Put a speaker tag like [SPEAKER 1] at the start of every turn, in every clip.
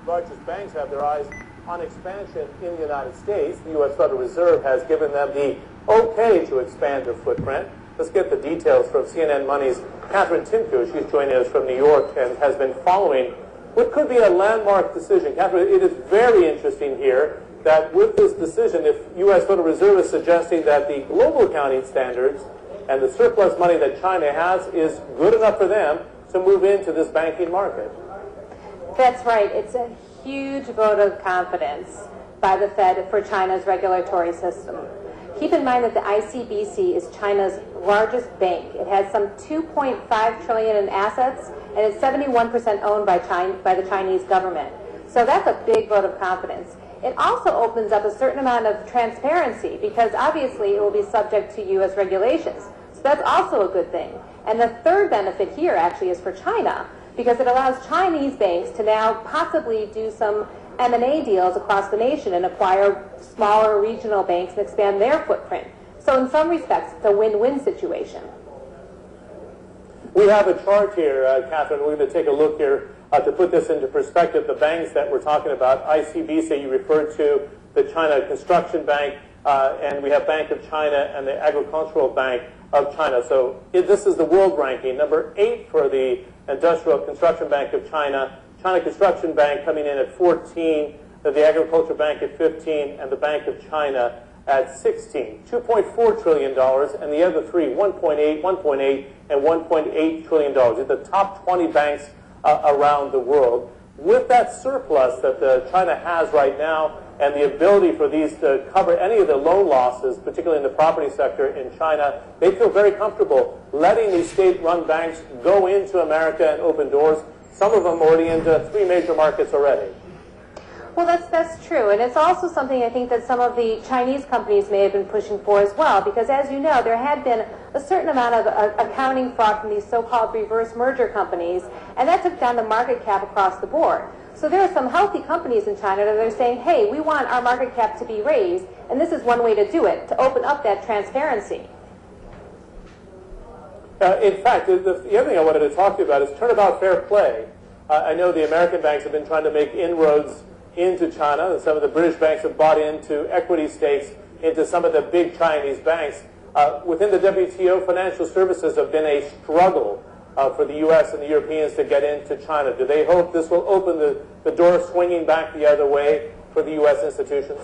[SPEAKER 1] largest banks have their eyes on expansion in the United States. The U.S. Federal Reserve has given them the okay to expand their footprint. Let's get the details from CNN Money's Catherine Timko. She's joining us from New York and has been following what could be a landmark decision. Catherine, it is very interesting here that with this decision, if U.S. Federal Reserve is suggesting that the global accounting standards and the surplus money that China has is good enough for them to move into this banking market.
[SPEAKER 2] That's right. It's a huge vote of confidence by the Fed for China's regulatory system. Keep in mind that the ICBC is China's largest bank. It has some $2.5 trillion in assets, and it's 71% owned by the Chinese government. So that's a big vote of confidence. It also opens up a certain amount of transparency because obviously it will be subject to U.S. regulations. So that's also a good thing. And the third benefit here actually is for China because it allows Chinese banks to now possibly do some M&A deals across the nation and acquire smaller regional banks and expand their footprint. So in some respects, it's a win-win situation.
[SPEAKER 1] We have a chart here, Catherine. We're going to take a look here to put this into perspective. The banks that we're talking about, ICBC, you referred to the China Construction Bank, and we have Bank of China and the Agricultural Bank of China. So this is the world ranking. Number 8 for the Industrial Construction Bank of China, China Construction Bank coming in at 14, the Agriculture Bank at 15, and the Bank of China at 16. $2.4 trillion, and the other three, 1.8, 1.8, and $1.8 trillion. The top 20 banks around the world. With that surplus that China has right now and the ability for these to cover any of the loan losses, particularly in the property sector in China, they feel very comfortable letting these state-run banks go into America and open doors. Some of them already into 3 major markets already.
[SPEAKER 2] Well, that's true, and it's also something I think that some of the Chinese companies may have been pushing for as well, because as you know, there had been a certain amount of accounting fraud from these so-called reverse merger companies, and that took down the market cap across the board. So there are some healthy companies in China that are saying, hey, we want our market cap to be raised, and this is one way to do it, to open up that transparency.
[SPEAKER 1] In fact, the other thing I wanted to talk to you about is turnabout fair play. I know the American banks have been trying to make inroads into China, and some of the British banks have bought into equity stakes into some of the big Chinese banks. Within the WTO, financial services have been a struggle for the U.S. and the Europeans to get into China. Do they hope this will open the door swinging back the other way for the U.S. institutions?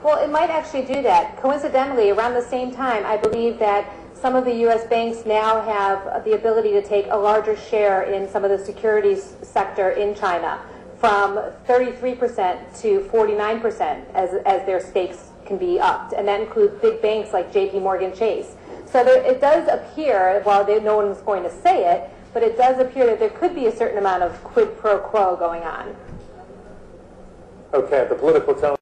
[SPEAKER 2] Well, it might actually do that. Coincidentally, around the same time, I believe that some of the U.S. banks now have the ability to take a larger share in some of the securities sector in China, from 33% to 49% as their stakes can be upped. And that includes big banks like JP Morgan Chase. So it does appear, while no one was going to say it, but it does appear that there could be a certain amount of quid pro quo going on.
[SPEAKER 1] Okay, the political tone.